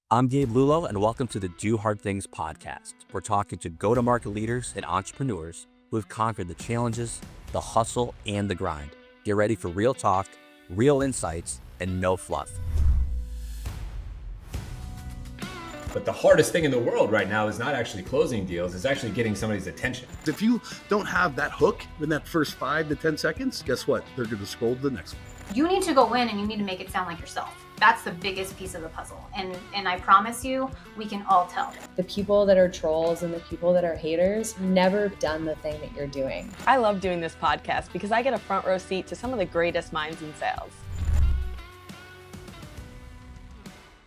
I'm Gabe Lullo, and welcome to the Do Hard Things podcast. We're talking to go-to-market leaders and entrepreneurs who have conquered the challenges, the hustle, and the grind. Get ready for real talk, real insights, and no fluff. But the hardest thing in the world right now is not actually closing deals, it's actually getting somebody's attention. If you don't have that hook in that first 5 to 10 seconds, guess what? They're going to scroll to the next one. You need to go in and you need to make it sound like yourself. That's the biggest piece of the puzzle. And I promise you, we can all tell. The people that are trolls and the people that are haters never done the thing that you're doing. I love doing this podcast because I get a front row seat to some of the greatest minds in sales.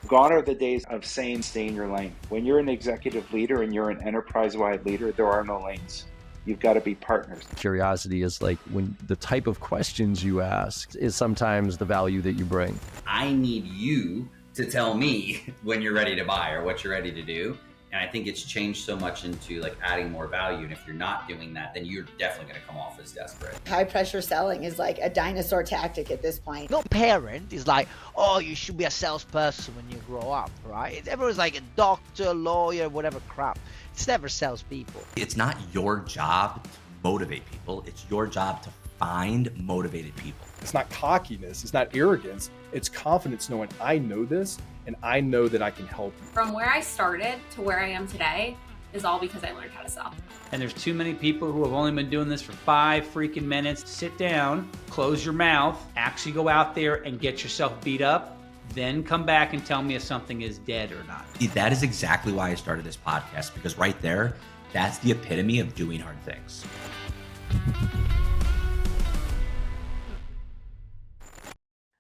Gone are the days of saying stay in your lane. When you're an executive leader and you're an enterprise-wide leader, there are no lanes. You've got to be partners. Curiosity is like when the type of questions you ask is sometimes the value that you bring. I need you to tell me when you're ready to buy or what you're ready to do. And I think it's changed so much into like adding more value. And if you're not doing that, then you're definitely going to come off as desperate. High pressure selling is like a dinosaur tactic at this point. No parent is like, oh, you should be a salesperson when you grow up, right? Everyone's like a doctor, lawyer, whatever crap. It's never salespeople. It's not your job to motivate people. It's your job to find motivated people. It's not cockiness. It's not arrogance. It's confidence knowing I know this and I know that I can help you. From where I started to where I am today is all because I learned how to sell. And there's too many people who have only been doing this for 5 freaking minutes. Sit down, close your mouth, actually go out there and get yourself beat up. Then come back and tell me if something is dead or not. That is exactly why I started this podcast, because right there, that's the epitome of doing hard things.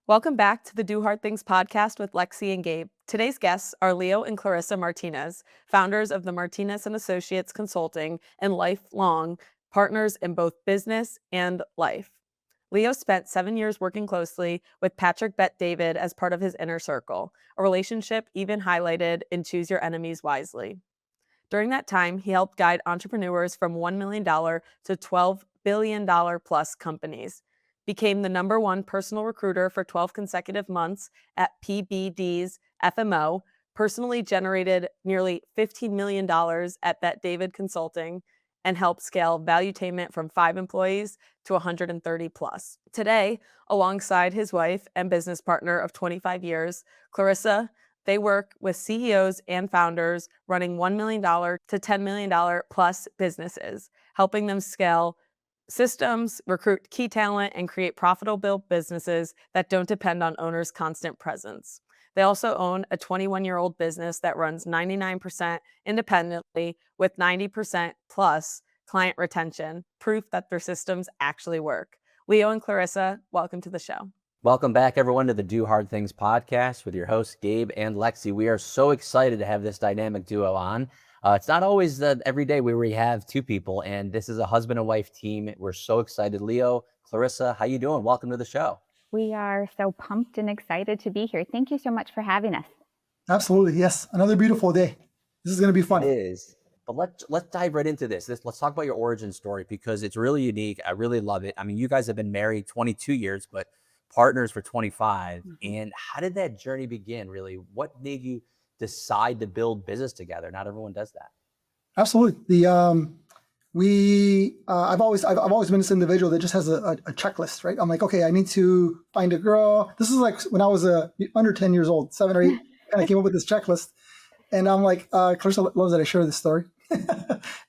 Welcome back to the Do Hard Things podcast with Lexi and Gabe. Today's guests are Leo and Clarissa Martinez, founders of the Martinez & Associates Consulting and lifelong partners in both business and life. Leo spent 7 years working closely with Patrick Bet-David as part of his inner circle, a relationship even highlighted in Choose Your Enemies Wisely. During that time, he helped guide entrepreneurs from $1 million to $12 billion plus companies, became the #1 personal recruiter for 12 consecutive months at PBD's FMO, personally generated nearly $15 million at Bet-David Consulting, and helped scale Valuetainment from 5 employees to 130 plus. Today, alongside his wife and business partner of 25 years, Clarissa, they work with CEOs and founders running $1 million to $10 million plus businesses, helping them scale systems, recruit key talent, and create profitable businesses that don't depend on owners' constant presence. They also own a 21-year-old business that runs 99% independently with 90% plus client retention, proof that their systems actually work. Leo and Clarissa, welcome to the show. Welcome back, everyone, to the Do Hard Things podcast with your hosts, Gabe and Lexi. We are so excited to have this dynamic duo on. It's not always every day where we have 2 people, and this is a husband and wife team. We're so excited. Leo, Clarissa, how you doing? Welcome to the show. We are so pumped and excited to be here. Thank you so much for having us. Absolutely. Yes. Another beautiful day. This is going to be fun. It is. But let's dive right into this. Let's talk about your origin story because it's really unique. I really love it. I mean, you guys have been married 22 years, but partners for 25. Mm-hmm. And how did that journey begin, really? What made you decide to build business together? Not everyone does that. Absolutely. I've always been this individual that just has a checklist, right? I'm like, okay, I need to find a girl. This is like when I was under 10 years old, 7 or 8, kind of came up with this checklist. And I'm like, Clarissa loves that I share this story.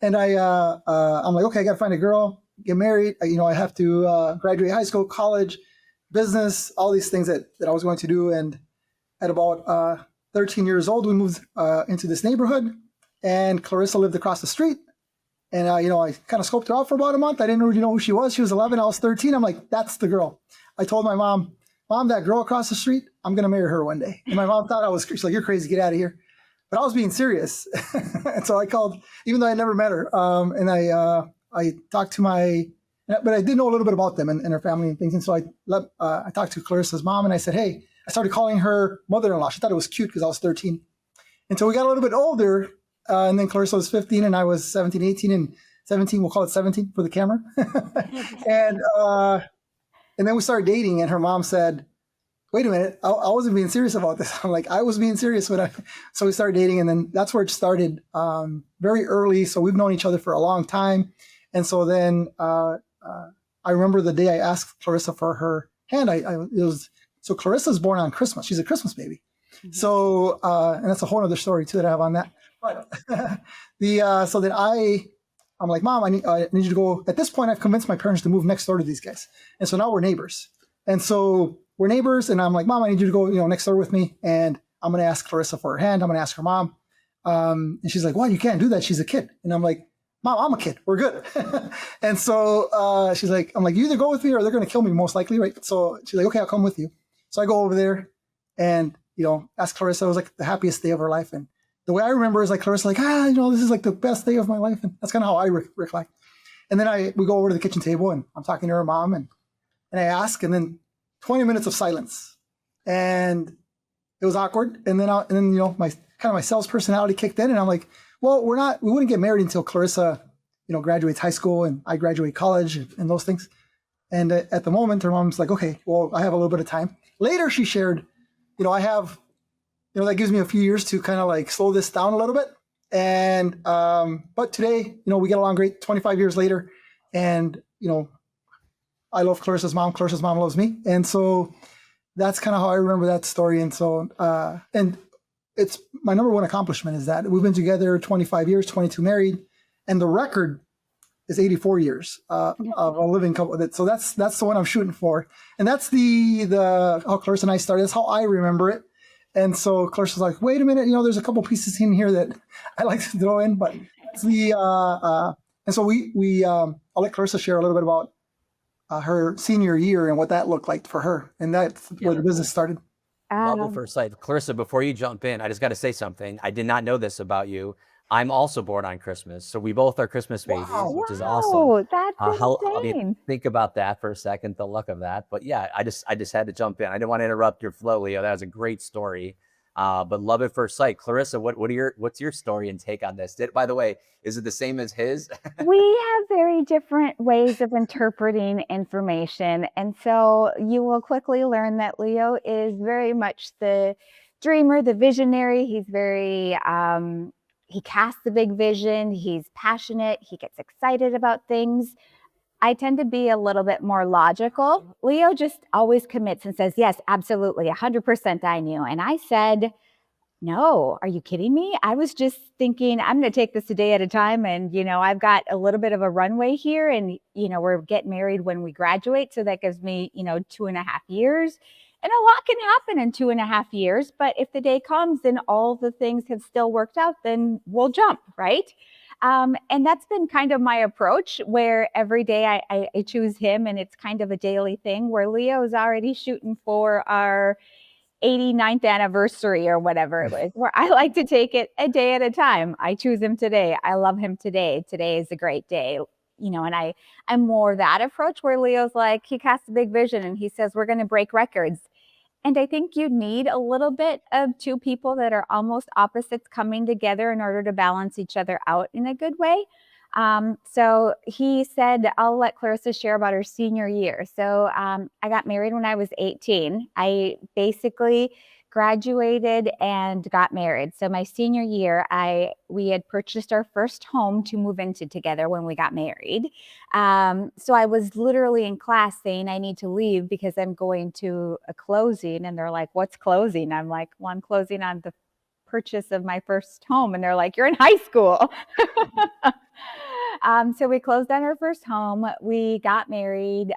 And I'm like, okay, I got to find a girl, get married. I have to graduate high school, college, business, all these things that I was going to do. And at about 13 years old, we moved into this neighborhood, and Clarissa lived across the street. And, I kind of scoped her out for about a month. I didn't really know who she was. She was 11. I was 13. I'm like, that's the girl. I told my mom, that girl across the street, I'm going to marry her one day. And my mom thought I was, she's like, you're crazy. Get out of here. But I was being serious. And so I called, even though I never met her. And I talked to but I did know a little bit about them and her family and things. And so I talked to Clarissa's mom and I said, hey, I started calling her mother-in-law. She thought it was cute because I was 13. And so we got a little bit older. And then Clarissa was 15 and I was 17, 18, and 17. We'll call it 17 for the camera. And then we started dating, and her mom said, wait a minute, I wasn't being serious about this. I'm like, I was being serious so we started dating, and then that's where it started very early. So we've known each other for a long time. And so then I remember the day I asked Clarissa for her hand. So Clarissa's born on Christmas. She's a Christmas baby. Mm-hmm. So, and that's a whole other story too that I have on that. But so then I'm like, Mom, I need you to go. At this point, I've convinced my parents to move next door to these guys. And so now we're neighbors. And so we're neighbors, and I'm like, Mom, I need you to go, next door with me. And I'm going to ask Clarissa for her hand. I'm going to ask her mom. And she's like, what? You can't do that. She's a kid. And I'm like, Mom, I'm a kid. We're good. And so she's like, I'm like, you either go with me or they're going to kill me most likely, right? So she's like, okay, I'll come with you. So I go over there and, ask Clarissa. It was like the happiest day of her life. And the way I remember is like Clarissa, like, this is like the best day of my life. And that's kind of how I recollect. And then we go over to the kitchen table and I'm talking to her mom and I ask, and then 20 minutes of silence. And it was awkward. And then my sales personality kicked in and I'm like, well, we wouldn't get married until Clarissa, graduates high school and I graduate college and those things. And at the moment, her mom's like, okay, well, I have a little bit of time. Later, she shared, I have, that gives me a few years to kind of like slow this down a little bit. And, but today, we get along great 25 years later. And, I love Clarissa's mom. Clarissa's mom loves me. And so that's kind of how I remember that story. And so, and it's my number one accomplishment is that we've been together 25 years, 22 married, and the record is 84 years of a living couple. So that's the one I'm shooting for. And that's the how Clarissa and I started. That's how I remember it. And so Clarissa's like, wait a minute, there's a couple pieces in here that I like to throw in, but it's and so I'll let Clarissa share a little bit about her senior year and what that looked like for her. And that's where the business started. Love at first sight. Clarissa, before you jump in, I just got to say something. I did not know this about you. I'm also born on Christmas. So we both are Christmas babies, which is awesome. That's insane. Think about that for a second, the luck of that. But yeah, I just had to jump in. I didn't want to interrupt your flow, Leo. That was a great story. But love at first sight. Clarissa, what's your story and take on this? By the way, is it the same as his? We have very different ways of interpreting information. And so you will quickly learn that Leo is very much the dreamer, the visionary. He's very, he casts the big vision. He's passionate. He gets excited about things. I tend to be a little bit more logical. Leo just always commits and says, yes, absolutely, 100% I knew. And I said, no, are you kidding me? I was just thinking, I'm going to take this a day at a time. And, I've got a little bit of a runway here and, we're getting married when we graduate. So that gives me, 2.5 years. And a lot can happen in 2.5 years. But if the day comes and all the things have still worked out, then we'll jump, right? And that's been kind of my approach where every day I choose him and it's kind of a daily thing where Leo is already shooting for our 89th anniversary or whatever it was, where I like to take it a day at a time. I choose him today. I love him today. Today is a great day. And I'm more that approach where Leo's like, he casts a big vision and he says, we're going to break records. And I think you need a little bit of two people that are almost opposites coming together in order to balance each other out in a good way. So he said, I'll let Clarissa share about her senior year. So I got married when I was 18. I basically graduated and got married. So my senior year, we had purchased our first home to move into together when we got married. So I was literally in class saying I need to leave because I'm going to a closing. And they're like, what's closing? I'm like, well, I'm closing on the purchase of my first home. And they're like, you're in high school. So we closed on our first home. We got married.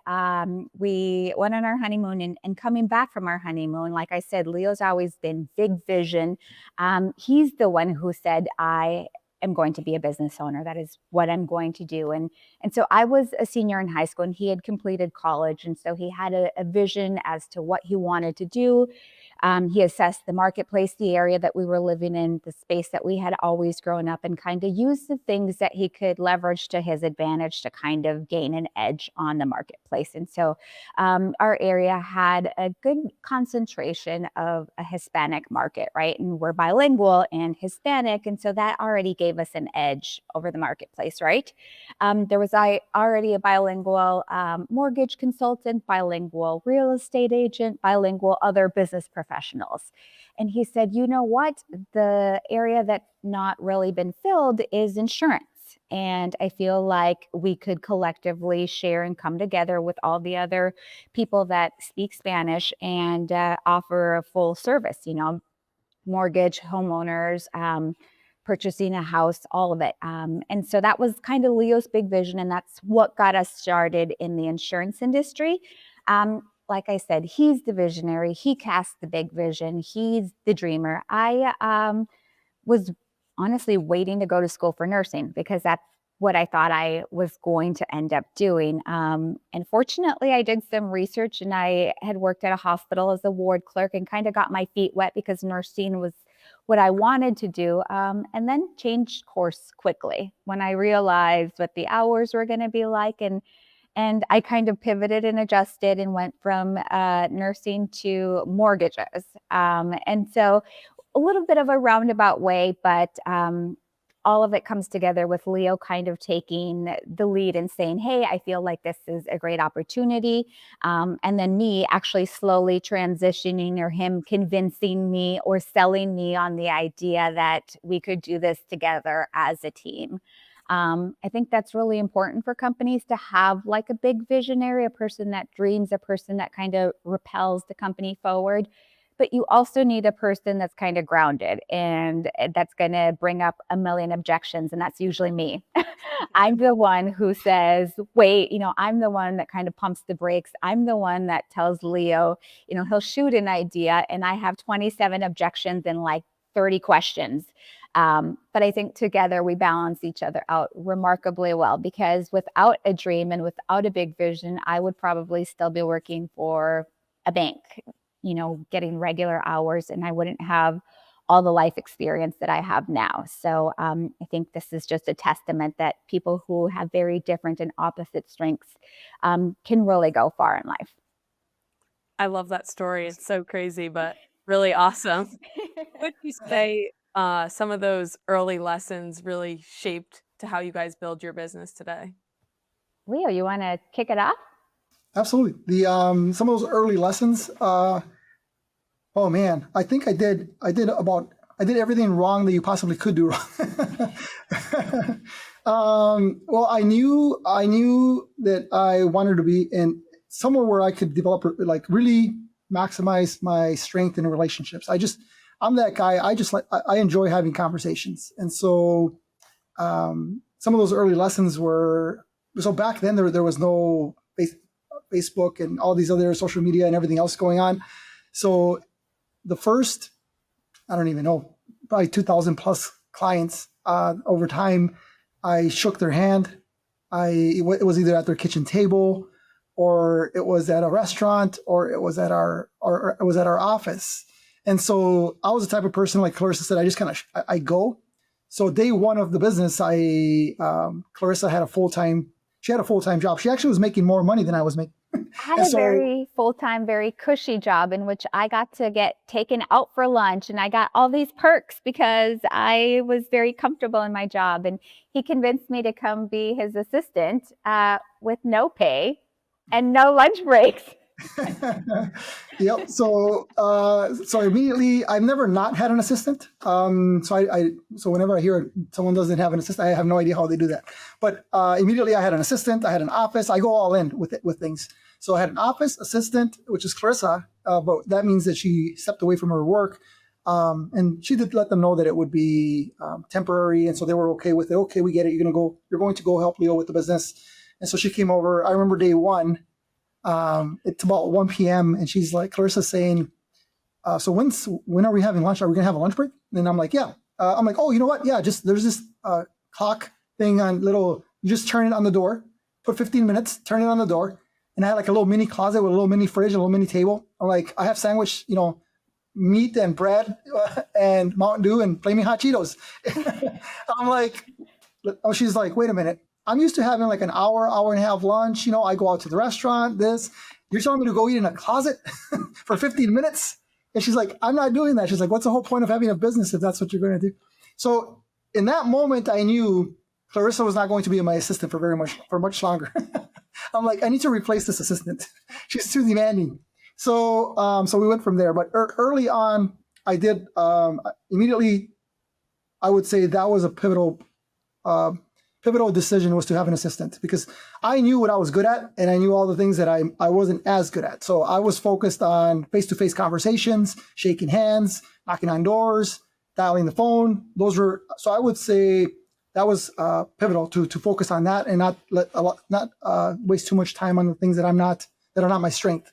We went on our honeymoon and coming back from our honeymoon, like I said, Leo's always been big vision. He's the one who said, I am going to be a business owner. That is what I'm going to do. And so I was a senior in high school and he had completed college. And so he had a vision as to what he wanted to do. He assessed the marketplace, the area that we were living in, the space that we had always grown up, and kind of used the things that he could leverage to his advantage to kind of gain an edge on the marketplace. And so our area had a good concentration of a Hispanic market, right? And we're bilingual and Hispanic. And so that already gave us an edge over the marketplace, right? There was already a bilingual mortgage consultant, bilingual real estate agent, bilingual other business professionals. And he said, you know what? The area that's not really been filled is insurance. And I feel like we could collectively share and come together with all the other people that speak Spanish and offer a full service, mortgage, homeowners, purchasing a house, all of it. And so that was kind of Leo's big vision. And that's what got us started in the insurance industry. Like I said, he's the visionary. He cast the big vision. He's the dreamer. I was honestly waiting to go to school for nursing because that's what I thought I was going to end up doing. And fortunately, I did some research and I had worked at a hospital as a ward clerk and kind of got my feet wet because nursing was what I wanted to do, and then changed course quickly when I realized what the hours were going to be like. And I kind of pivoted and adjusted and went from nursing to mortgages. And so a little bit of a roundabout way, but all of it comes together with Leo kind of taking the lead and saying, hey, I feel like this is a great opportunity. And then me actually slowly transitioning or him convincing me or selling me on the idea that we could do this together as a team. I think that's really important for companies to have like a big visionary, a person that dreams, a person that kind of propels the company forward. But you also need a person that's kind of grounded and that's going to bring up a million objections. And that's usually me. I'm the one who says, wait, I'm the one that kind of pumps the brakes. I'm the one that tells Leo, he'll shoot an idea and I have 27 objections and like 30 questions. But I think together we balance each other out remarkably well, because without a dream and without a big vision, I would probably still be working for a bank, getting regular hours, and I wouldn't have all the life experience that I have now. So I think this is just a testament that people who have very different and opposite strengths can really go far in life. I love that story. It's so crazy, but really awesome. Would you say some of those early lessons really shaped to how you guys build your business today? Leo, you want to kick it off? Absolutely. The some of those early lessons. Oh man, I think I did everything wrong that you possibly could do wrong. Well, I knew that I wanted to be in somewhere where I could develop, like really maximize my strength in relationships. I'm that guy. I enjoy having conversations. And so some of those early lessons were, so back then there was no Facebook and all these other social media and everything else going on. So the first, I don't even know, probably 2,000 plus clients over time, I shook their hand. It was either at their kitchen table, or it was at a restaurant, or it was at our office. And so I was the type of person, like Clarissa said, I just kind of I go. So day one of the business, Clarissa had a full-time job. She actually was making more money than I was making. I had a very full-time, very cushy job in which I got to get taken out for lunch, and I got all these perks because I was very comfortable in my job. And he convinced me to come be his assistant with no pay and no lunch breaks. Yep. So immediately, I've never not had an assistant. So whenever I hear someone doesn't have an assistant, I have no idea how they do that. But immediately, I had an assistant. I had an office. I go all in with things. So I had an office assistant, which is Clarissa, but that means that she stepped away from her work, and she did let them know that it would be temporary, and so they were okay with it. Okay, we get it. You're going to go help Leo with the business, and so she came over. I remember day one. It's about 1 p.m. and she's like, Clarissa's saying, so when are we having lunch? Are we going to have a lunch break? And I'm like, yeah. I'm like, oh, you know what? Yeah, there's this clock thing you just turn it on the door, put 15 minutes, turn it on the door. And I had like a little mini closet with a little mini fridge, a little mini table. I'm like, I have sandwich, meat and bread and Mountain Dew and flaming hot Cheetos. I'm like, she's like, wait a minute. I'm used to having like an hour and a half lunch. I go out to the restaurant, you're telling me to go eat in a closet for 15 minutes? And she's like, I'm not doing that. She's like, what's the whole point of having a business if that's what you're going to do? So in that moment, I knew Clarissa was not going to be my assistant for much longer. I'm like, I need to replace this assistant. She's too demanding. So we went from there. But early on, I did immediately. I would say that was a pivotal decision, was to have an assistant, because I knew what I was good at and I knew all the things that I wasn't as good at. So I was focused on face-to-face conversations, shaking hands, knocking on doors, dialing the phone. So I would say that was pivotal to focus on that and not waste too much time on the things that are not my strength.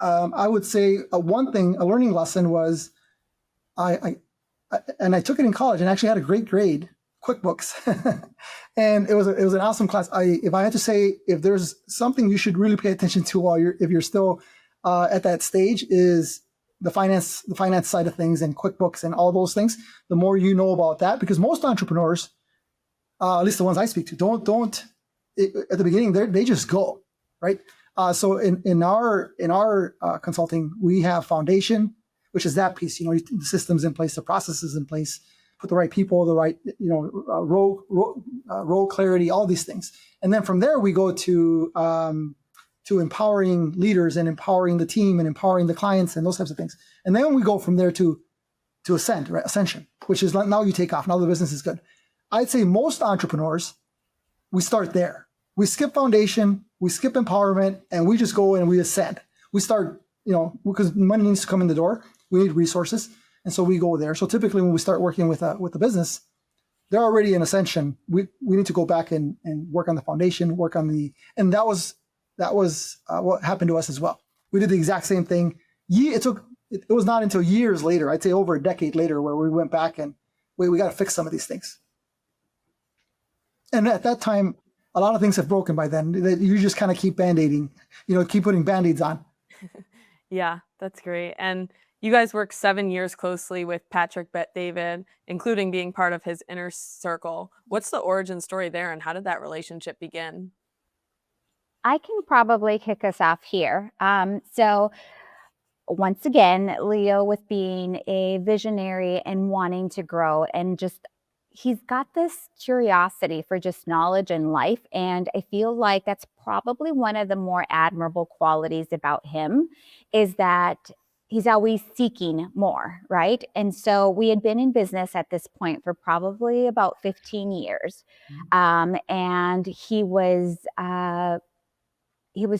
I would say a learning lesson was I took it in college and actually had a great grade, QuickBooks. And it was an awesome class. If I had to say, if there's something you should really pay attention to if you're still at that stage, is the finance side of things and QuickBooks and all those things. The more you know about that, because most entrepreneurs, at least the ones I speak to, don't at the beginning they just go, right? So in our consulting, we have foundation, which is that piece. The systems in place, the processes in place, put the right people, the right role clarity, all these things, and then from there we go to empowering leaders and empowering the team and empowering the clients and those types of things, and then we go from there to ascension, which is now you take off. Now the business is good. I'd say most entrepreneurs, we start there. We skip foundation, we skip empowerment, and we just go and we ascend. We start, because money needs to come in the door. We need resources, and so we go there. So typically, when we start working with the business, they're already in ascension. We need to go back and work on the foundation, and that was what happened to us as well. We did the exact same thing. It was not until years later, I'd say over a decade later, where we went back and we got to fix some of these things. And at that time, a lot of things have broken by then. You just kind of keep band-aiding, keep putting band-aids on. Yeah, that's great. And you guys work 7 years closely with Patrick Bet-David, including being part of his inner circle. What's the origin story there, and how did that relationship begin? I can probably kick us off here. So once again, Leo, with being a visionary and wanting to grow, and just he's got this curiosity for just knowledge and life. And I feel like that's probably one of the more admirable qualities about him, is that he's always seeking more, right? And so we had been in business at this point for probably about 15 years. And he was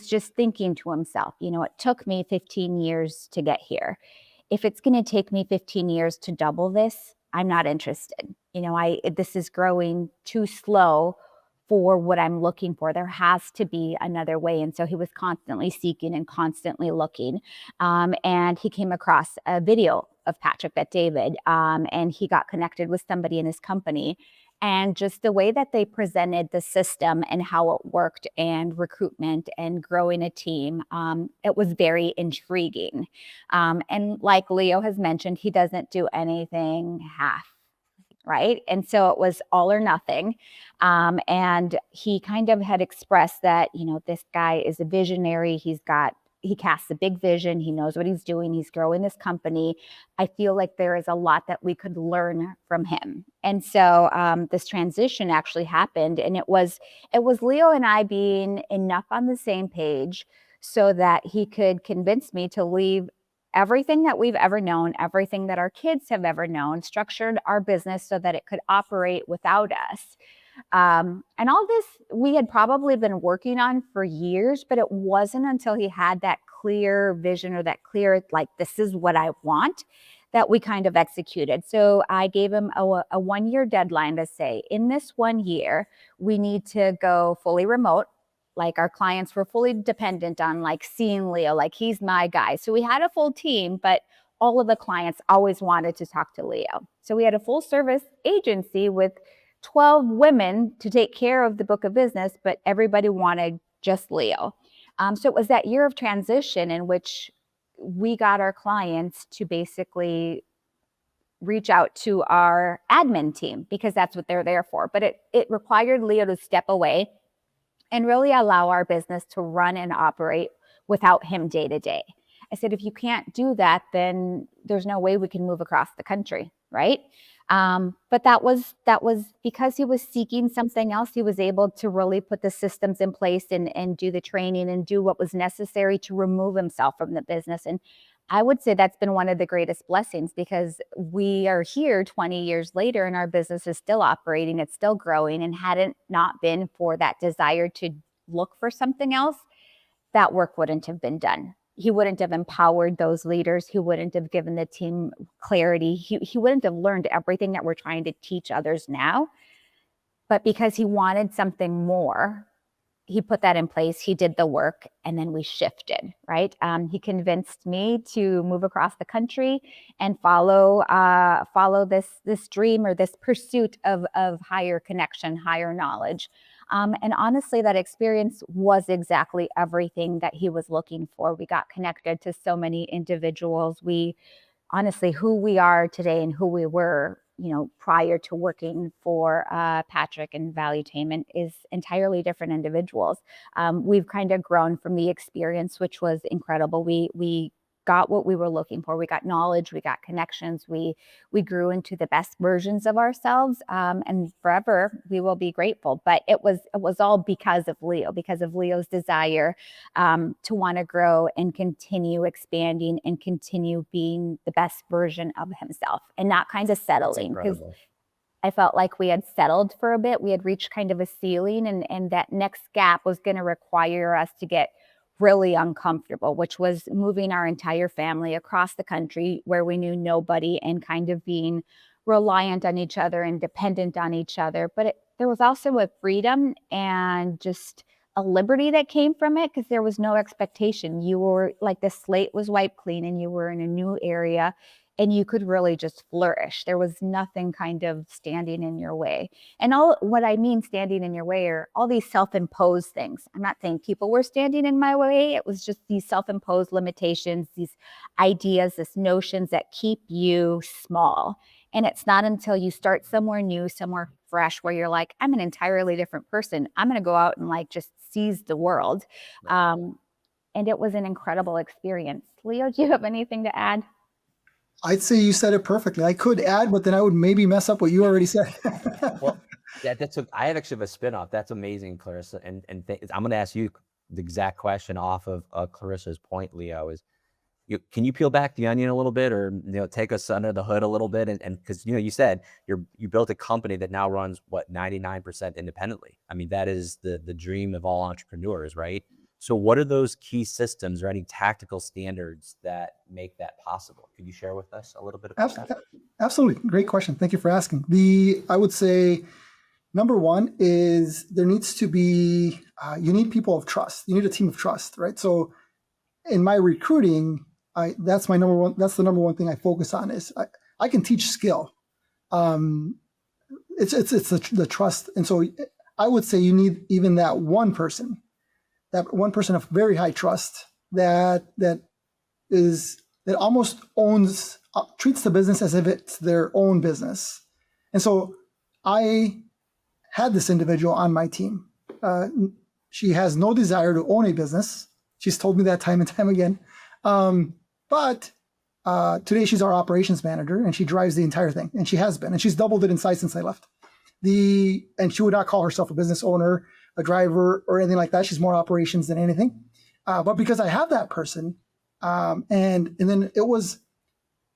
just thinking to himself, it took me 15 years to get here. If it's going to take me 15 years to double this, I'm not interested. This is growing too slow for what I'm looking for. There has to be another way. And so he was constantly seeking and constantly looking. And he came across a video of Patrick Bet-David, and he got connected with somebody in his company. And just the way that they presented the system and how it worked, and recruitment and growing a team, it was very intriguing. And like Leo has mentioned, he doesn't do anything half, right? And so it was all or nothing. And he kind of had expressed that, this guy is a visionary. He casts a big vision. He knows what he's doing. He's growing this company. I feel like there is a lot that we could learn from him. And so this transition actually happened, and it was Leo and I being enough on the same page so that he could convince me to leave everything that we've ever known, everything that our kids have ever known, structured our business so that it could operate without us. And all this we had probably been working on for years, but it wasn't until he had that clear vision, or that clear, like, this is what I want, that we kind of executed. So I gave him a 1-year deadline to say, in this 1 year, we need to go fully remote. Like, our clients were fully dependent on seeing Leo, he's my guy. So we had a full team, but all of the clients always wanted to talk to Leo. So we had a full service agency with 12 women to take care of the book of business, but everybody wanted just Leo. So it was that year of transition in which we got our clients to basically reach out to our admin team because that's what they're there for. But it required Leo to step away and really allow our business to run and operate without him day to day. I said, if you can't do that, then there's no way we can move across the country, right? But that was because he was seeking something else. He was able to really put the systems in place and do the training and do what was necessary to remove himself from the business. And I would say that's been one of the greatest blessings, because we are here 20 years later and our business is still operating, it's still growing. And had it not been for that desire to look for something else, that work wouldn't have been done. He wouldn't have empowered those leaders. He wouldn't have given the team clarity. He wouldn't have learned everything that we're trying to teach others now. But because he wanted something more, he put that in place, he did the work, and then we shifted, right? He convinced me to move across the country and follow this dream or this pursuit of higher connection, higher knowledge. And honestly, that experience was exactly everything that he was looking for. We got connected to so many individuals. Honestly, who we are today and who we were, prior to working for Patrick and Valuetainment is entirely different individuals. We've kind of grown from the experience, which was incredible. We got what we were looking for. We got knowledge, we got connections, we grew into the best versions of ourselves, and forever we will be grateful. But it was all because of Leo, because of Leo's desire to want to grow and continue expanding and continue being the best version of himself and not kind of settling. Because I felt like we had settled for a bit. We had reached kind of a ceiling, and that next gap was going to require us to get really uncomfortable, which was moving our entire family across the country where we knew nobody and kind of being reliant on each other and dependent on each other. But there was also a freedom and just a liberty that came from it, because there was no expectation. You were like, the slate was wiped clean and you were in a new area and you could really just flourish. There was nothing kind of standing in your way. And all what I mean standing in your way are all these self-imposed things. I'm not saying people were standing in my way. It was just these self-imposed limitations, these ideas, these notions that keep you small. And it's not until you start somewhere new, somewhere fresh, where you're like, I'm an entirely different person. I'm going to go out and like just seize the world. And it was an incredible experience. Leo, do you have anything to add? I'd say you said it perfectly. I could add, but then I would maybe mess up what you already said. Well, I actually have a spin-off. That's amazing, Clarissa. And I'm going to ask you the exact question off of Clarissa's point, Leo, is can you peel back the onion a little bit, or take us under the hood a little bit? And because you said you built a company that now runs 99% independently. I mean, that is the dream of all entrepreneurs, right? So what are those key systems or any tactical standards that make that possible? Could you share with us a little bit about that? Absolutely. Great question. Thank you for asking. I would say number one is there needs to be, you need people of trust. You need a team of trust, right? So in my recruiting, that's the number one thing I focus on is I can teach skill. It's the trust. And so I would say you need even that one person of very high trust that almost treats the business as if it's their own business. And so I had this individual on my team. She has no desire to own a business. She's told me that time and time again. But today she's our operations manager and she drives the entire thing, and she has been, and she's doubled it in size since I left. And she would not call herself a business owner, a driver, or anything like that. She's more operations than anything. But because I have that person, and then it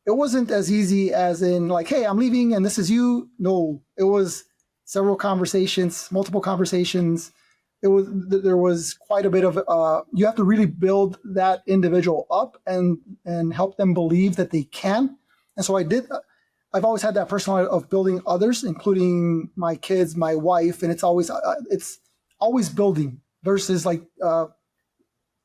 wasn't as easy as in like, hey, I'm leaving and this is you. No, it was several conversations, multiple conversations. There was quite a bit of you have to really build that individual up and help them believe that they can. And so I did. I've always had that personality of building others, including my kids, my wife, and it's always building versus like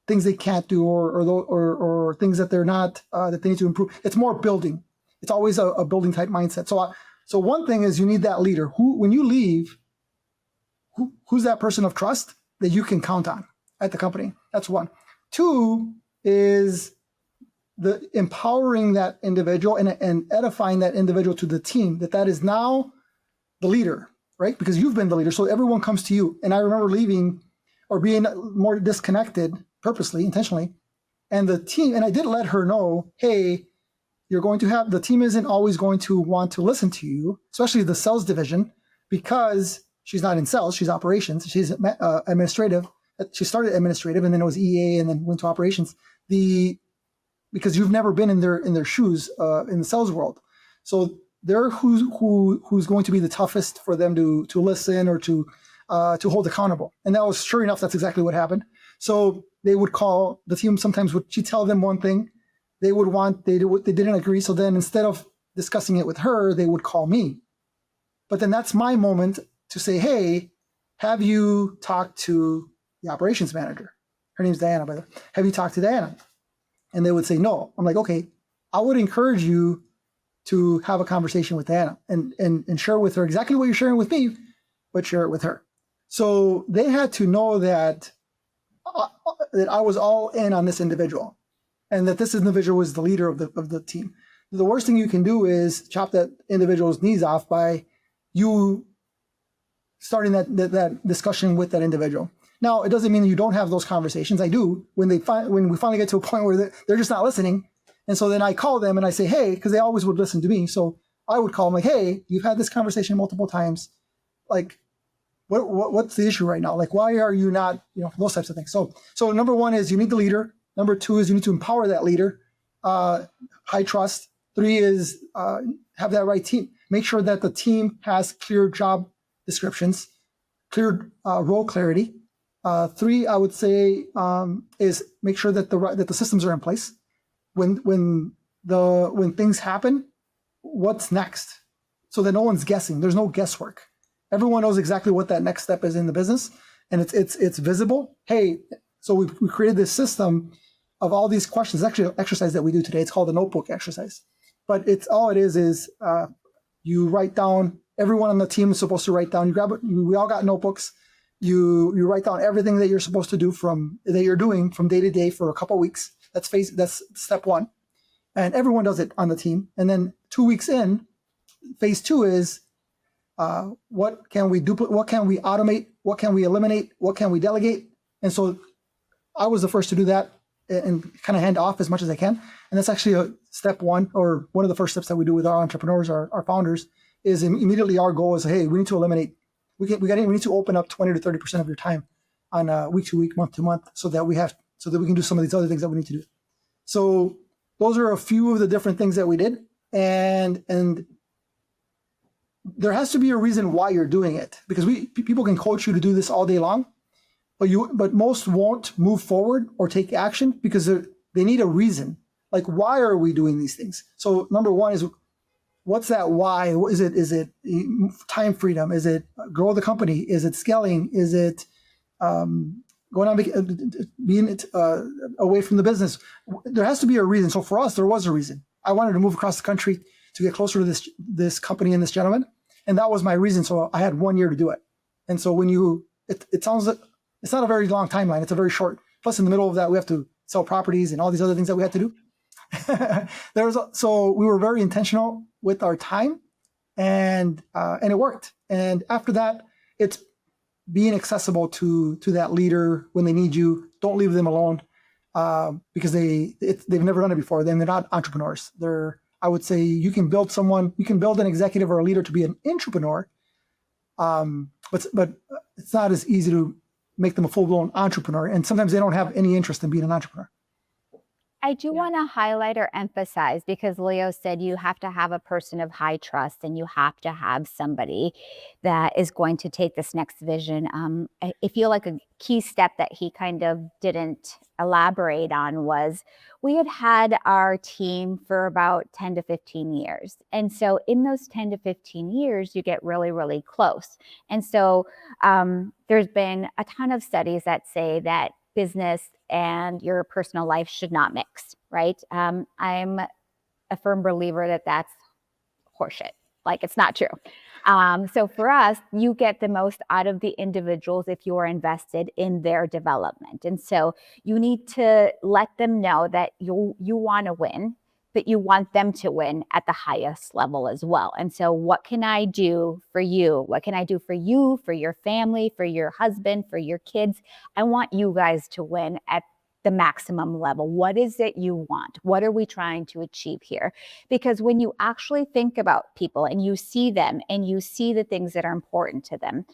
things they can't do or things that they're not that they need to improve. It's more building. It's always a building type mindset. So one thing is you need that leader who, when you leave, who's that person of trust that you can count on at the company. That's one. Two is the empowering that individual and edifying that individual to the team, that is now the leader, right? Because you've been the leader, so everyone comes to you. And I remember leaving or being more disconnected purposely, intentionally. And the team, and I did let her know, hey, you're going to have, the team isn't always going to want to listen to you, especially the sales division, because she's not in sales, she's operations, she's administrative. She started administrative and then it was EA and then went to operations. Because you've never been in their shoes in the sales world. So they're who's going to be the toughest for them to listen or to hold accountable. And that was, sure enough, that's exactly what happened. So they would call the team, sometimes she'd tell them one thing, they didn't agree. So then instead of discussing it with her, they would call me. But then that's my moment to say, hey, have you talked to the operations manager? Her name's Diana, by the way. Have you talked to Diana? And they would say no. I'm like, okay, I would encourage you to have a conversation with Diana and share with her exactly what you're sharing with me, but share it with her. So they had to know that I was all in on this individual and that this individual was the leader of the team. The worst thing you can do is chop that individual's knees off by you starting that discussion with that individual. Now, it doesn't mean that you don't have those conversations. I do when we finally get to a point where they're just not listening. And so then I call them and I say, hey, because they always would listen to me. So I would call them like, hey, you've had this conversation multiple times. Like, what's the issue right now? Like, why are you not, those types of things. So number one is you need the leader. Number two is you need to empower that leader. High trust. 3 is have that right team. Make sure that the team has clear job descriptions, clear role clarity. 3, I would say, is make sure that the systems are in place. When things happen, what's next? So that no one's guessing. There's no guesswork. Everyone knows exactly what that next step is in the business, and it's visible. Hey, so we created this system of all these questions. It's actually an exercise that we do today. It's called the notebook exercise. But all it is you write down. Everyone on the team is supposed to write down. We all got notebooks. You write down everything that you're supposed to do that you're doing from day to day for a couple of weeks. That's step 1, and everyone does it on the team. And then 2 weeks in, phase 2 is what can we duplicate? What can we automate? What can we eliminate? What can we delegate? And so I was the first to do that and kind of hand off as much as I can. And that's actually a step 1, or one of the first steps that we do with our entrepreneurs, our founders, is immediately our goal is, hey, we need to eliminate. We need to open up 20 to 30% of your time on week to week, month to month, so that we can do some of these other things that we need to do. So those are a few of the different things that we did, and there has to be a reason why you're doing it, because people can coach you to do this all day long, but most won't move forward or take action because they need a reason. Like, why are we doing these things? So number 1 is, what's that why? Is it time freedom? Is it grow the company? Is it scaling? Is it going on being away from the business? There has to be a reason. So for us, there was a reason. I wanted to move across the country to get closer to this company and this gentleman, and that was my reason. So I had 1 year to do it. And so when it sounds like it's not a very long timeline. It's a very short. Plus, in the middle of that, we have to sell properties and all these other things that we had to do. So we were very intentional with our time, and it worked. And after that, it's being accessible to that leader when they need you. Don't leave them alone, because they've never done it before. They're not entrepreneurs. I would say you can build an executive or a leader to be an entrepreneur, but it's not as easy to make them a full-blown entrepreneur. And sometimes they don't have any interest in being an entrepreneur. I do want to highlight or emphasize, because Leo said you have to have a person of high trust and you have to have somebody that is going to take this next vision. I feel like a key step that he kind of didn't elaborate on was we had our team for about 10 to 15 years. And so in those 10 to 15 years, you get really, really close. And so there's been a ton of studies that say that business and your personal life should not mix, right? I'm a firm believer that that's horseshit. Like, it's not true. So for us, you get the most out of the individuals if you are invested in their development. And so you need to let them know that you want to win, but you want them to win at the highest level as well. And so what can I do for you? What can I do for you, for your family, for your husband, for your kids? I want you guys to win at the maximum level. What is it you want? What are we trying to achieve here? Because when you actually think about people and you see them and you see the things that are important to them,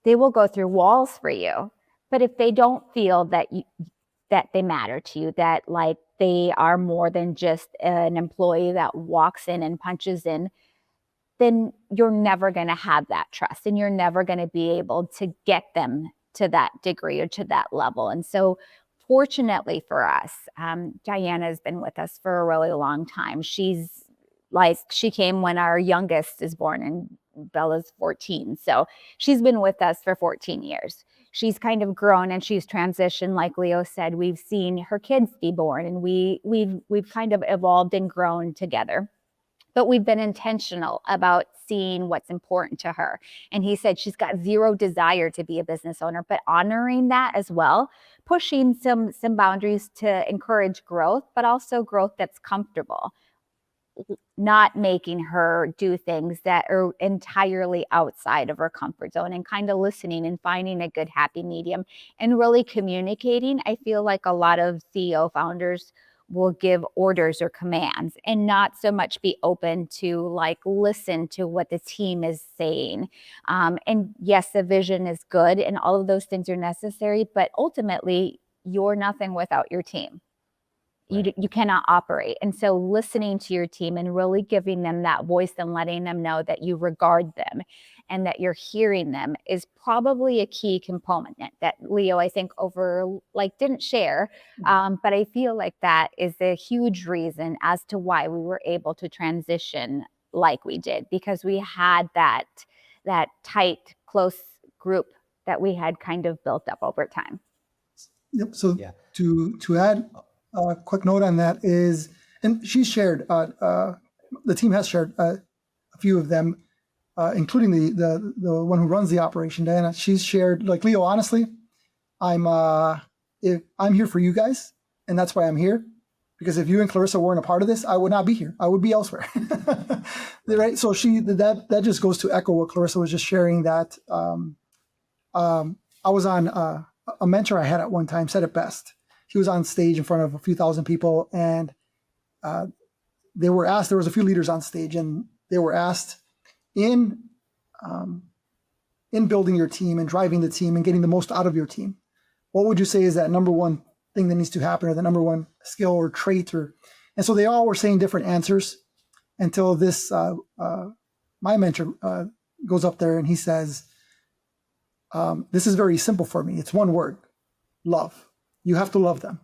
they will go through walls for you. But if they don't feel that that they matter to you, that like they are more than just an employee that walks in and punches in, then you're never going to have that trust and you're never going to be able to get them to that degree or to that level. And so fortunately for us, Diana has been with us for a really long time. She came when our youngest is born and Bella's 14. So she's been with us for 14 years. She's kind of grown and she's transitioned. Like Leo said, we've seen her kids be born and we've kind of evolved and grown together. But we've been intentional about seeing what's important to her. And he said she's got zero desire to be a business owner, but honoring that as well, pushing some boundaries to encourage growth, but also growth that's comfortable. Not making her do things that are entirely outside of her comfort zone, and kind of listening and finding a good happy medium and really communicating. I feel like a lot of CEO founders will give orders or commands and not so much be open to like listen to what the team is saying. And yes, the vision is good and all of those things are necessary, but ultimately you're nothing without your team. You cannot operate. And so listening to your team and really giving them that voice and letting them know that you regard them and that you're hearing them is probably a key component that Leo, I think, didn't share. But I feel like that is a huge reason as to why we were able to transition like we did, because we had that tight, close group that we had kind of built up over time. Yep. So to add a quick note on that is, and she shared, the team has shared a few of them, including the one who runs the operation, Diana. She's shared, like, Leo, honestly, I'm here for you guys, and that's why I'm here. Because if you and Clarissa weren't a part of this, I would not be here. I would be elsewhere. Right? So that just goes to echo what Clarissa was just sharing. That I was on a mentor I had at one time said it best. He was on stage in front of a few thousand people, and they were asked. There was a few leaders on stage, and they were asked in building your team and driving the team and getting the most out of your team, what would you say is that number one thing that needs to happen, or the number one skill or trait? And so they all were saying different answers until this my mentor goes up there and he says, "This is very simple for me. It's one word: love. You have to love them."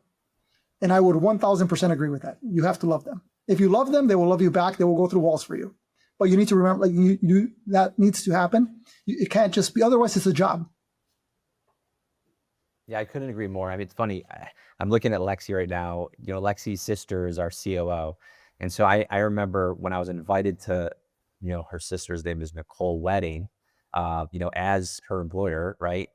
And I would 1000% agree with that. You have to love them. If you love them, they will love you back. They will go through walls for you. But you need to remember, like, that needs to happen. It can't just be, otherwise it's a job. Yeah, I couldn't agree more. I mean, it's funny. I'm looking at Lexi right now. You know, Lexi's sister is our COO. And so I remember when I was invited to, her sister's name is Nicole wedding, as her employer, right?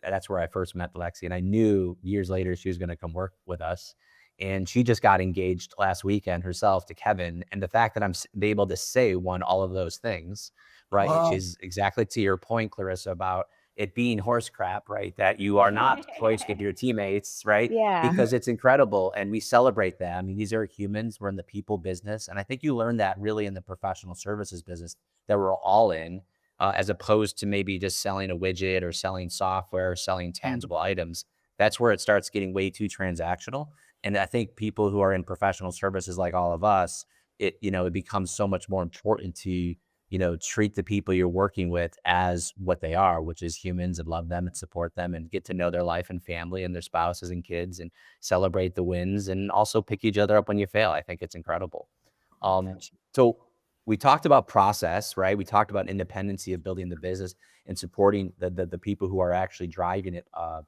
That's where I first met Lexi, and I knew years later she was going to come work with us. And she just got engaged last weekend herself to Kevin. And the fact that I'm able to say all of those things, right, Wow. which is exactly to your point, Clarissa, about it being horse crap, right? That you are not toxic to your teammates, right? Yeah. Because it's incredible, and we celebrate that. I mean, these are humans. We're in the people business, and I think you learn that really in the professional services business that we're all in. As opposed to maybe just selling a widget or selling software or selling tangible items. That's where it starts getting way too transactional. And I think people who are in professional services like all of us, it becomes so much more important to, treat the people you're working with as what they are, which is humans, and love them and support them and get to know their life and family and their spouses and kids and celebrate the wins and also pick each other up when you fail. I think it's incredible. So we talked about process, right? We talked about independency of building the business and supporting the people who are actually driving it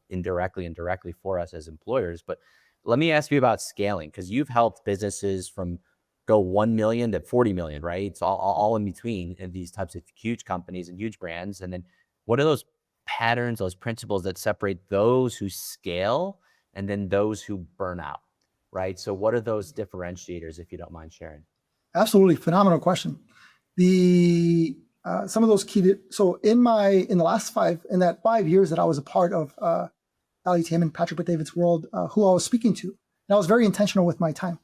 indirectly and directly for us as employers. But let me ask you about scaling, because you've helped businesses from go 1 million to 40 million, right? It's all in between in these types of huge companies and huge brands. And then what are those patterns, those principles that separate those who scale and then those who burn out, right? So what are those differentiators, if you don't mind sharing? Absolutely. Phenomenal question. Some of those so in that 5 years that I was a part of Ali Tim and Patrick Bet-David's world, who I was speaking to, and I was very intentional with my time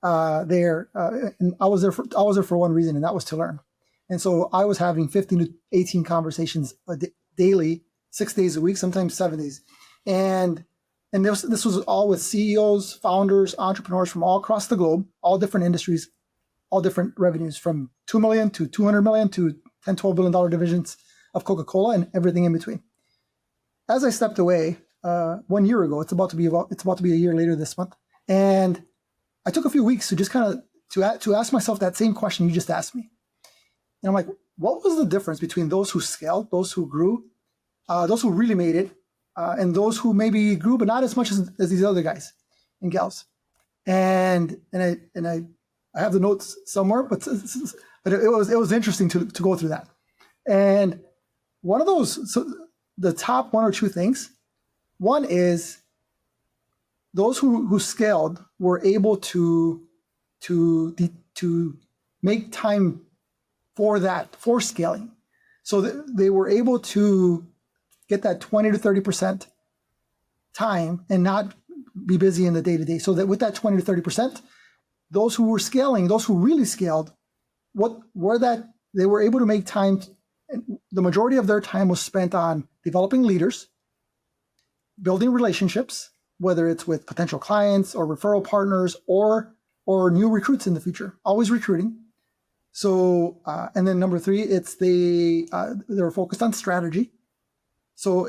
there. And I was there for one reason, and that was to learn. And so I was having 15 to 18 conversations daily, 6 days a week, sometimes 7 days. And this was all with CEOs, founders, entrepreneurs from all across the globe, all different industries, all different revenues, from 2 million to 200 million to $10, $12 billion divisions of Coca-Cola and everything in between. As I stepped away 1 year ago, it's about to be a year later this month, and I took a few weeks to just kind of to ask myself that same question you just asked me. And I'm like, what was the difference between those who scaled, those who grew, those who really made it, and those who maybe grew but not as much as these other guys and gals? And I have the notes somewhere, but it was interesting to go through that. And one of those, so the top one or two things, one is those who scaled were able to make time for scaling. So they were able to get that 20 to 30% time and not be busy in the day-to-day. So that with that 20 to 30%, those who were scaling, those who really scaled, they were able to make time. The majority of their time was spent on developing leaders, building relationships, whether it's with potential clients or referral partners or new recruits in the future, always recruiting. So, and then number three, they were focused on strategy. So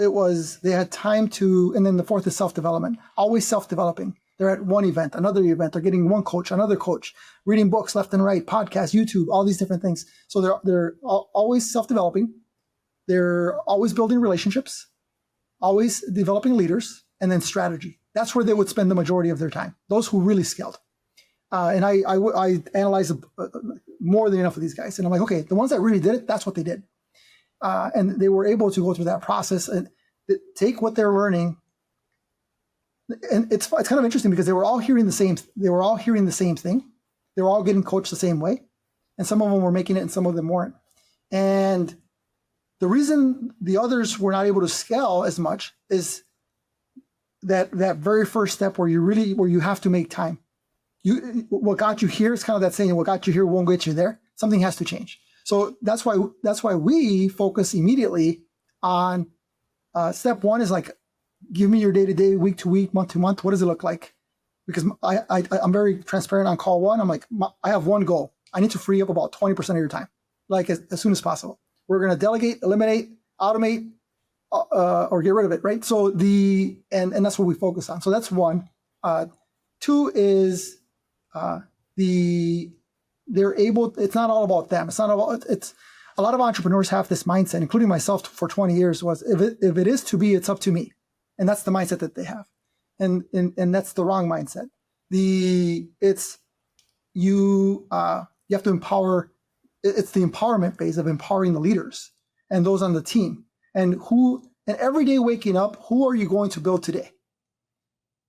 they had time to, and then the fourth is self-development, always self-developing. They're at one event, another event, they're getting one coach, another coach, reading books left and right, podcasts, YouTube, all these different things. So they're always self-developing. They're always building relationships, always developing leaders, and then strategy. That's where they would spend the majority of their time, those who really scaled. And I analyzed more than enough of these guys. And I'm like, okay, the ones that really did it, that's what they did. And they were able to go through that process and take what they're learning. And it's kind of interesting because they were all hearing the same thing. They were all getting coached the same way. And some of them were making it and some of them weren't. And the reason the others were not able to scale as much is that very first step where you have to make time. What got you here is kind of that saying, what got you here won't get you there. Something has to change. So that's why we focus immediately on step one is like, give me your day-to-day, week-to-week, month-to-month. What does it look like? Because I'm very transparent on call one. I'm like, I have one goal. I need to free up about 20% of your time, like as soon as possible. We're going to delegate, eliminate, automate, or get rid of it, right? So and that's what we focus on. So that's one. Two is they're able. It's not all about them. It's not about. It's a lot of entrepreneurs have this mindset, including myself for 20 years. Was if it is to be, it's up to me, and that's the mindset that they have, and that's the wrong mindset. You have to empower. It's the empowerment phase of empowering the leaders and those on the team, and every day waking up, who are you going to build today?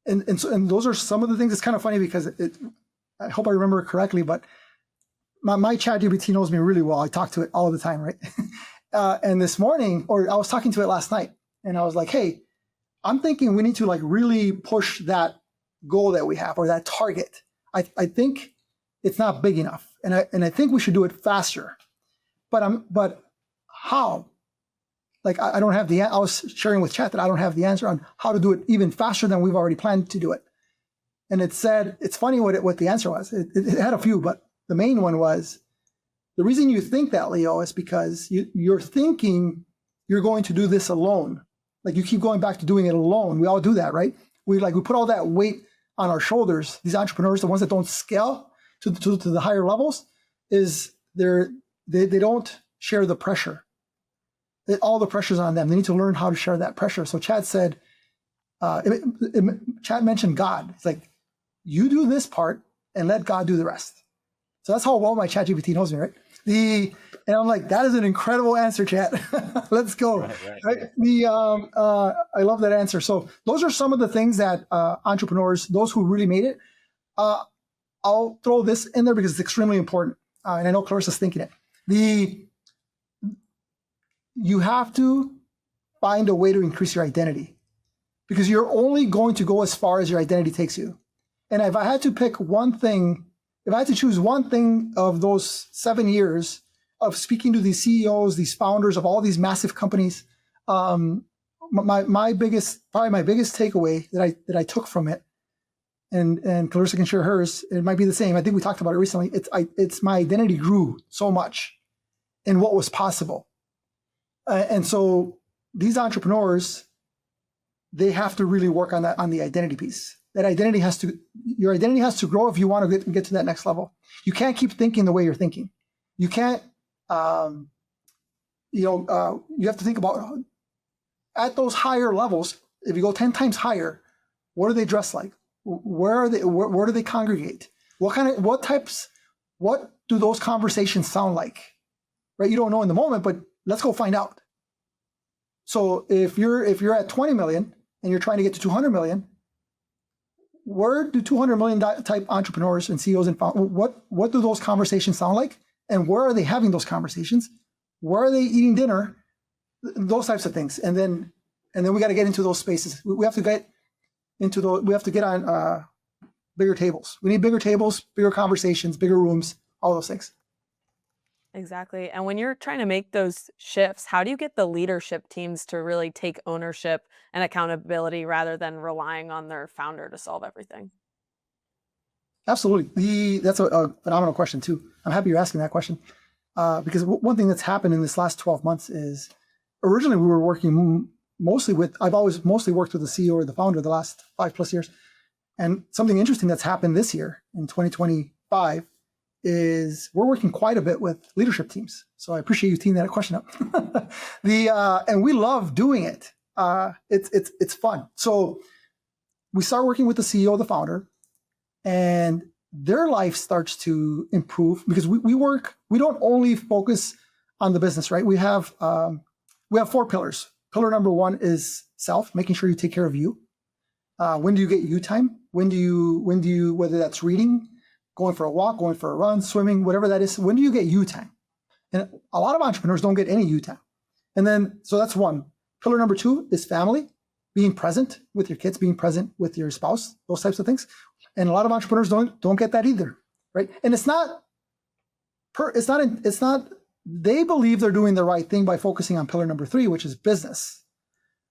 And those are some of the things. It's kind of funny because I hope I remember it correctly, but my ChatGPT knows me really well. I talk to it all the time, right? And this morning, or I was talking to it last night, and I was like, hey, I'm thinking we need to like really push that goal that we have or that target. I think it's not big enough, and I think we should do it faster. But how? Like I don't have I was sharing with chat that I don't have the answer on how to do it even faster than we've already planned to do it. And it said, it's funny what the answer was. It had a few, but the main one was, the reason you think that, Leo, is because you're thinking you're going to do this alone. Like you keep going back to doing it alone. We all do that, right? We put all that weight on our shoulders. These entrepreneurs, the ones that don't scale to the higher levels, is they don't share the pressure. All the pressure's on them. They need to learn how to share that pressure. So Chad said, Chad mentioned God. It's like, you do this part and let God do the rest. So that's how well my ChatGPT knows me, right? And I'm like, that is an incredible answer, chat. Let's go. Right. I love that answer. So those are some of the things that entrepreneurs, those who really made it, I'll throw this in there because it's extremely important. And I know Clarissa's thinking it. You have to find a way to increase your identity because you're only going to go as far as your identity takes you. And if I had to pick one thing, if I had to choose one thing of those 7 years of speaking to these CEOs, these founders of all these massive companies, my biggest takeaway that I took from it, and Clarissa can share hers, it might be the same. I think we talked about it recently. It's my identity grew so much in what was possible. And so these entrepreneurs, they have to really work on that, on the identity piece. Your identity has to grow if you want to get to that next level. You can't keep thinking the way you're thinking. You can't, you have to think about at those higher levels. If you go 10 times higher, what are they dressed like? Where are they? Where do they congregate? What do those conversations sound like? Right? You don't know in the moment, but let's go find out. So if you're at 20 million and you're trying to get to 200 million, where do 200 million type entrepreneurs and CEOs and founders, what do those conversations sound like? And where are they having those conversations? Where are they eating dinner? Those types of things. And then we got to get into those spaces. We have to get on bigger tables. We need bigger tables, bigger conversations, bigger rooms, all those things. Exactly. And when you're trying to make those shifts, how do you get the leadership teams to really take ownership and accountability rather than relying on their founder to solve everything? Absolutely. That's a phenomenal question too. I'm happy you're asking that question because one thing that's happened in this last 12 months is originally we were working I've always mostly worked with the CEO or the founder the last 5+ years. And something interesting that's happened this year in 2025 is we're working quite a bit with leadership teams. So I appreciate you teeing that question up. And we love doing it. It's fun. So we start working with the CEO, the founder, and their life starts to improve because we don't only focus on the business, right? We have 4 pillars. Pillar number 1 is self, making sure you take care of you. When do you get you time? When do you, whether that's reading, going for a walk, going for a run, swimming, whatever that is, when do you get you time? And a lot of entrepreneurs don't get any you time. And then, so that's 1. Pillar number 2 is family, being present with your kids, being present with your spouse, those types of things. And a lot of entrepreneurs don't get that either, right? And it's not, they believe they're doing the right thing by focusing on pillar number 3, which is business,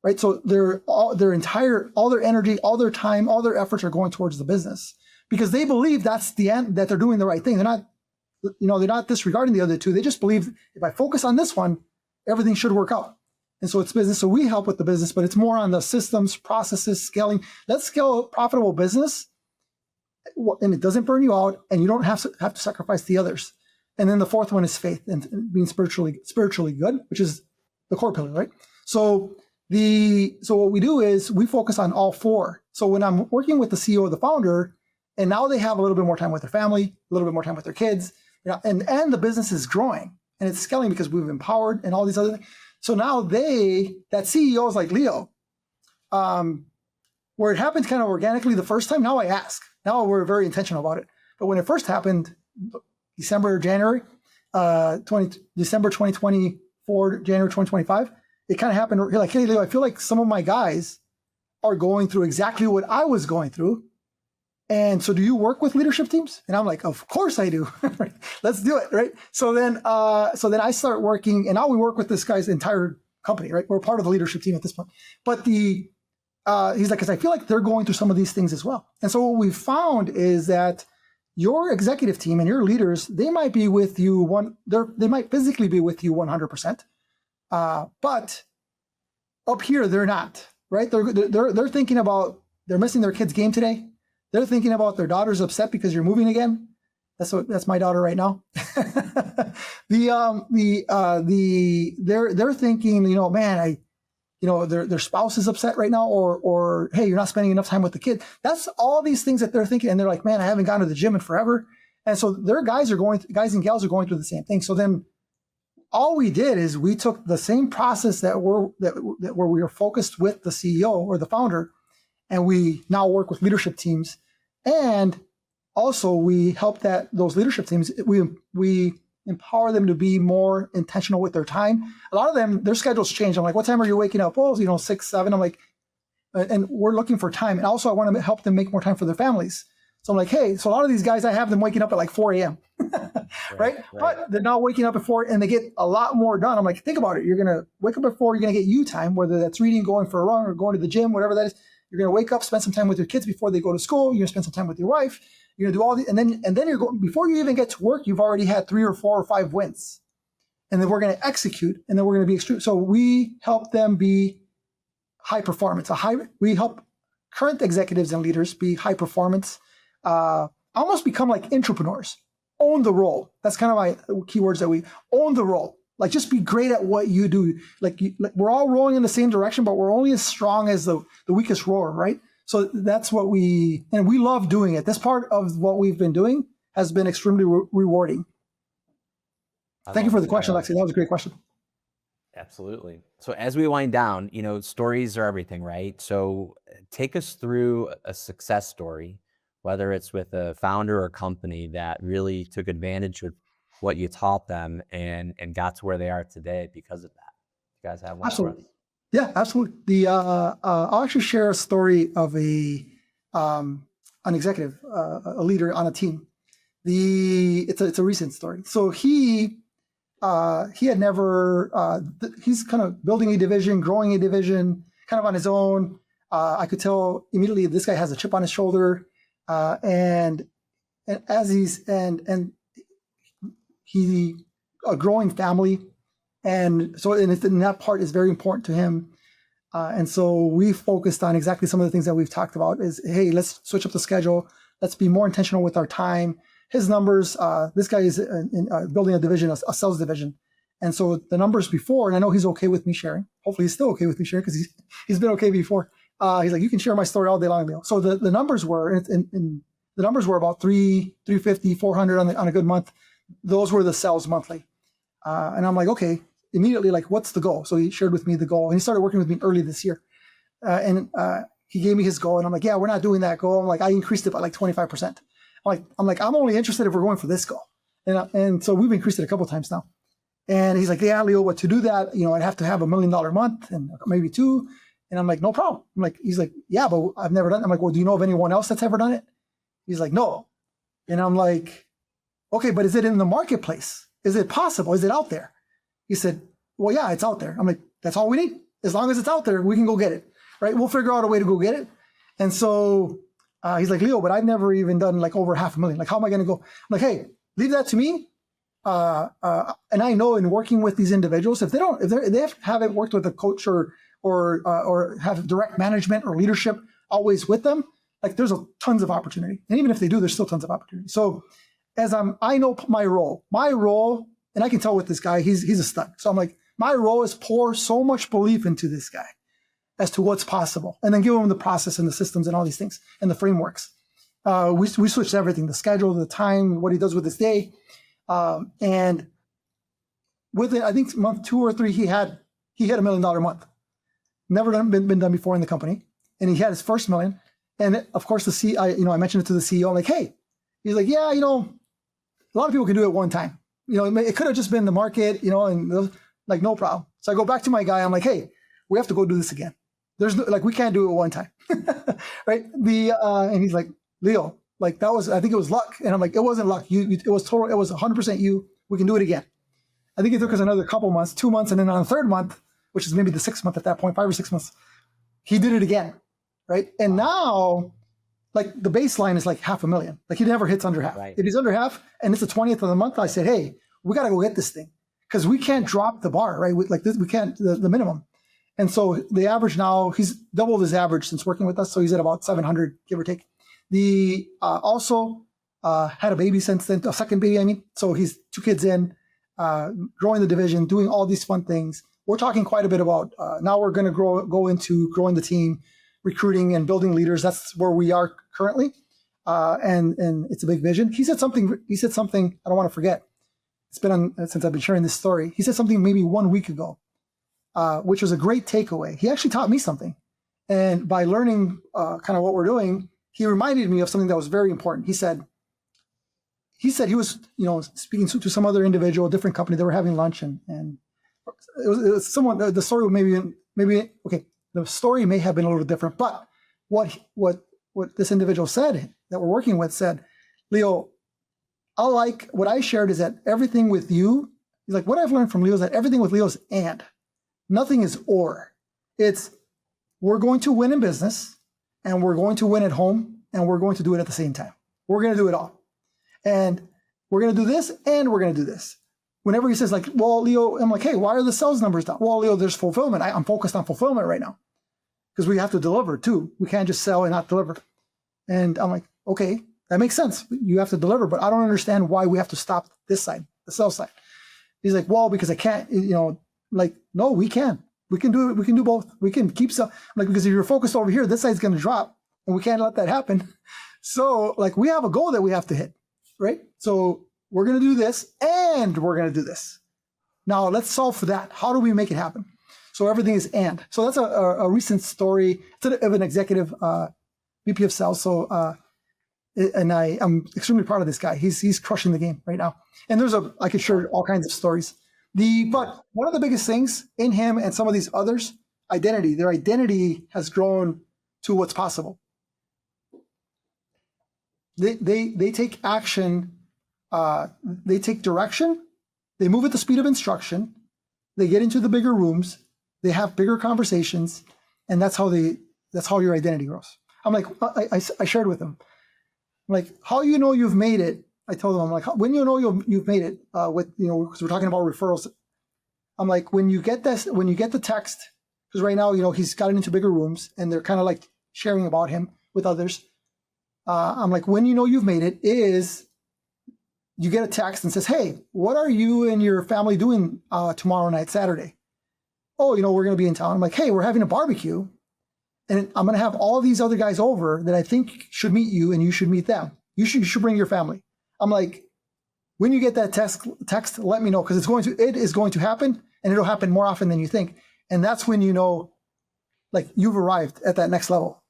right? So all their energy, all their time, all their efforts are going towards the business because they believe that's the end, that they're doing the right thing. They're not disregarding the other 2. They just believe if I focus on this one, everything should work out. And so it's business. So we help with the business, but it's more on the systems, processes, scaling. Let's scale profitable business, and it doesn't burn you out, and you don't have to sacrifice the others. And then the 4th one is faith and being spiritually good, which is the core pillar, right? So what we do is we focus on all 4. So when I'm working with the CEO or the founder, and now they have a little bit more time with their family, a little bit more time with their kids, and the business is growing and it's scaling because we've empowered and all these other things. So now that CEO is like Leo, where it happened kind of organically the first time. Now I ask. Now we're very intentional about it. But when it first happened, December 2024, January 2025, it kind of happened. You're like, hey, Leo, I feel like some of my guys are going through exactly what I was going through. And so do you work with leadership teams? And I'm like, of course I do. Let's do it, right? So then I start working, and now we work with this guy's entire company, right? We're part of the leadership team at this point. But he's like, because I feel like they're going through some of these things as well. And so what we've found is that your executive team and your leaders, they might be with you they might physically be with you 100%, but up here they're not, right? They're thinking about they're missing their kid's game today. They're thinking about their daughter's upset because you're moving again. That's my daughter right now. They're thinking, man, their spouse is upset right now, or hey, you're not spending enough time with the kid. That's all these things that they're thinking, and they're like, man, I haven't gone to the gym in forever, And so their guys and gals are going through the same thing. So then all we did is we took the same process where we were focused with the CEO or the founder, and we now work with leadership teams. And also we help those leadership teams, we empower them to be more intentional with their time. A lot of them, their schedules change. I'm like, what time are you waking up? Oh, 6, 7. I'm like, and we're looking for time. And also I want to help them make more time for their families. So I'm like, hey, so a lot of these guys, I have them waking up at like 4 a.m. right? But they're now waking up at 4 and they get a lot more done. I'm like, think about it. You're going to wake up at 4, you're going to get you time, whether that's reading, going for a run, or going to the gym, whatever that is. You're going to wake up, spend some time with your kids before they go to school. You're going to spend some time with your wife. You're going to do all the, and then you're going, before you even get to work, you've already had 3 or 4 or 5 wins. And then we're going to execute, and then we're going to be extreme. So we help them be high performance. We help current executives and leaders be high performance, almost become like entrepreneurs, own the role. That's kind of my keywords, that we own the role. Like, just be great at what you do. Like we're all rowing in the same direction, but we're only as strong as the weakest rower, right? So that's what we love doing it. This part of what we've been doing has been extremely rewarding. Thank you for the question, Lexi. That was a great question. Absolutely. So as we wind down, stories are everything, right? So take us through a success story, whether it's with a founder or company that really took advantage of what you taught them and got to where they are today because of that. You guys have one? Absolutely. Yeah, absolutely. I'll actually share a story of an executive, a leader on a team. It's a recent story. So he had never, he's kind of building a division, growing a division, kind of on his own. I could tell immediately this guy has a chip on his shoulder, and as he a growing family, and so and that part is very important to him. And so we focused on exactly some of the things that we've talked about. Is, hey, let's switch up the schedule. Let's be more intentional with our time. His numbers, this guy is building a division, a sales division. And so the numbers before, and I know he's okay with me sharing. Hopefully he's still okay with me sharing, because he's been okay before. He's like, you can share my story all day long, Leo. So the numbers were, the numbers were about 350, 400 on a good month. Those were the sales monthly. And I'm like, okay, immediately, like, what's the goal? So he shared with me the goal, and he started working with me early this year. And he gave me his goal, and I'm like, yeah, we're not doing that goal. I'm like, I increased it by like 25%. I'm only interested if we're going for this goal. And so we've increased it a couple of times now. And he's like, yeah, Leo, but to do that, I'd have to have $1 million a month and maybe 2. And I'm like, no problem. He's like, yeah, but I've never done it. I'm like, well, do you know of anyone else that's ever done it? He's like, no. And I'm like, okay, but is it in the marketplace? Is it possible? Is it out there? He said, well, yeah, it's out there. I'm like, that's all we need. As long as it's out there, we can go get it, right? We'll figure out a way to go get it. And so he's like, Leo, but I've never even done like over $500,000. Like, how am I going to go? I'm like, hey, leave that to me. And I know in working with these individuals, if they haven't worked with a coach or have direct management or leadership always with them, like, there's tons of opportunity. And even if they do, there's still tons of opportunity. So I know my role, and I can tell with this guy, he's a stud. So I'm like, my role is pour so much belief into this guy as to what's possible, and then give him the process and the systems and all these things and the frameworks. We switched everything, the schedule, the time, what he does with his day. And within, I think, month 2 or 3, he had $1 million a month. Never been done before in the company. And he had his first million. And of course, I mentioned it to the CEO. I'm like, hey, he's like, yeah, a lot of people can do it one time. It could have just been the market, and like, no problem. So I go back to my guy. I'm like, hey, we have to go do this again. There's we can't do it one time. Right. And he's like, Leo, like, that was, I think it was luck. And I'm like, it wasn't luck. It was total. It was 100% you. We can do it again. I think it took us another couple months, 2 months. And then on the 3rd month, which is maybe the 6th month at that point, 5 or 6 months, he did it again. Right. And now, like, the baseline is like $500,000. Like, he never hits under half. Right. If he's under half and it's the 20th of the month, I said, hey, we got to go get this thing, because we can't drop the bar, right? We can't, the minimum. And so the average now, he's doubled his average since working with us. So he's at about 700, give or take. Also had a baby since then, a second baby, I mean. So he's 2 kids in, growing the division, doing all these fun things. We're talking quite a bit about, now we're going to go into growing the team, recruiting and building leaders. That's where we are currently. and it's a big vision. He said something. I don't want to forget. It's been on since I've been sharing this story. He said something maybe 1 week ago, which was a great takeaway. He actually taught me something, and by learning kind of what we're doing, he reminded me of something that was very important. He said he was, speaking to some other individual, different company. They were having lunch, and it was someone. The story maybe okay. The story may have been a little different, but what this individual said that we're working with said, Leo, what I shared is that everything with you, he's like, what I've learned from Leo is that everything with Leo is and, nothing is or. It's we're going to win in business, and we're going to win at home, and we're going to do it at the same time. We're going to do it all. And we're going to do this, and we're going to do this. Whenever he says, like, well, Leo, I'm like, hey, why are the sales numbers down? Well, Leo, there's fulfillment. I'm focused on fulfillment right now because we have to deliver too. We can't just sell and not deliver. And I'm like, okay, that makes sense. You have to deliver, but I don't understand why we have to stop this side, the sales side. He's like, well, because I can't, like, no, we can. We can do it. We can do both. We can keep selling. Like, because if you're focused over here, this side's going to drop, and we can't let that happen. So, like, we have a goal that we have to hit, right? So we're going to do this, and we're going to do this. Now let's solve for that. How do we make it happen? So everything is and. So that's a recent story of an executive VP of sales. So and I'm extremely proud of this guy. He's crushing the game right now. And I could share all kinds of stories. But one of the biggest things in him and some of these others, identity. Their identity has grown to what's possible. They take action. They take direction. They move at the speed of instruction. They get into the bigger rooms. They have bigger conversations, and that's how your identity grows. I'm like, I shared with them, I'm like, how you know you've made it. I told them, I'm like, when you know you've made it because we're talking about referrals. I'm like, when you get the text, because right now, he's gotten into bigger rooms and they're kind of like sharing about him with others. I'm like, when you know you've made it is you get a text and says, hey, what are you and your family doing tomorrow night, Saturday? Oh, we're going to be in town. I'm like, hey, we're having a barbecue, and I'm going to have all these other guys over that I think should meet you, and you should meet them. You should bring your family. I'm like, when you get that text, let me know, because it is going to happen, and it'll happen more often than you think. And that's when like, you've arrived at that next level.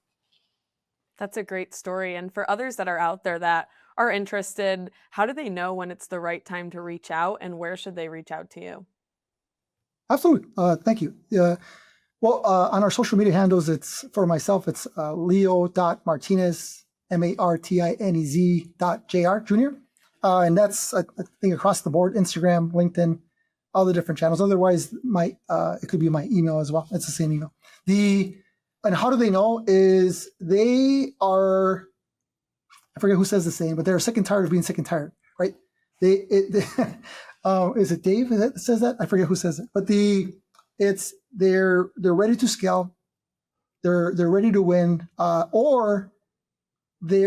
That's a great story. And for others that are out there that are interested, how do they know when it's the right time to reach out, and where should they reach out to you? Absolutely. Thank you. Well, on our social media handles, it's for myself, it's leo.martinez, martinez.jr, Jr. And that's, I think, across the board, Instagram, LinkedIn, all the different channels. Otherwise, it could be my email as well. It's the same email. And how do they know is they are, I forget who says the same, but they're sick and tired of being sick and tired, right? Is it Dave that says that? I forget who says it, but they're ready to scale, they're ready to win, or they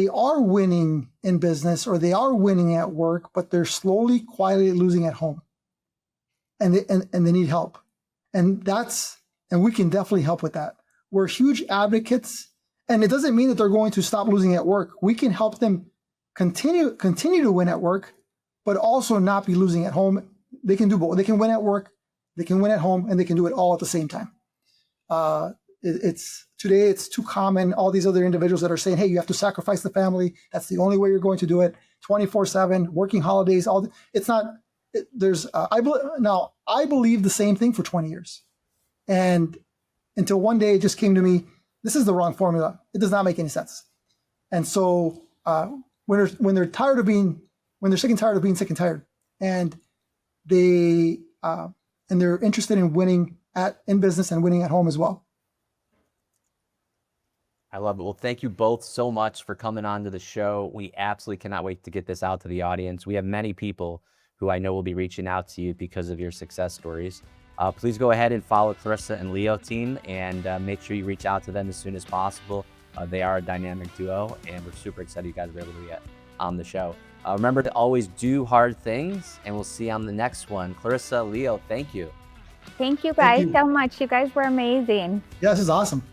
are winning in business, or they are winning at work, but they're slowly, quietly losing at home, and they need help, and we can definitely help with that. We're huge advocates, and it doesn't mean that they're going to stop losing at work. We can help them continue to win at work, but also not be losing at home. They can do both. They can win at work, they can win at home, and they can do it all at the same time. Today it's too common. All these other individuals that are saying, hey, you have to sacrifice the family. That's the only way you're going to do it. 24/7, working holidays, it's not, I believe the same thing for 20 years. And until one day it just came to me, this is the wrong formula. It does not make any sense. And so when they're tired of being, when they're sick and tired of being sick and tired, and they're interested in winning in business and winning at home as well. I love it. Well, thank you both so much for coming on to the show. We absolutely cannot wait to get this out to the audience. We have many people who I know will be reaching out to you because of your success stories. Please go ahead and follow Clarissa and Leo team, and make sure you reach out to them as soon as possible. They are a dynamic duo, and we're super excited you guys were able to get on the show. Remember to always do hard things, and we'll see you on the next one. Clarissa, Leo, thank you. Thank you guys so much. You guys were amazing. Yeah, this is awesome.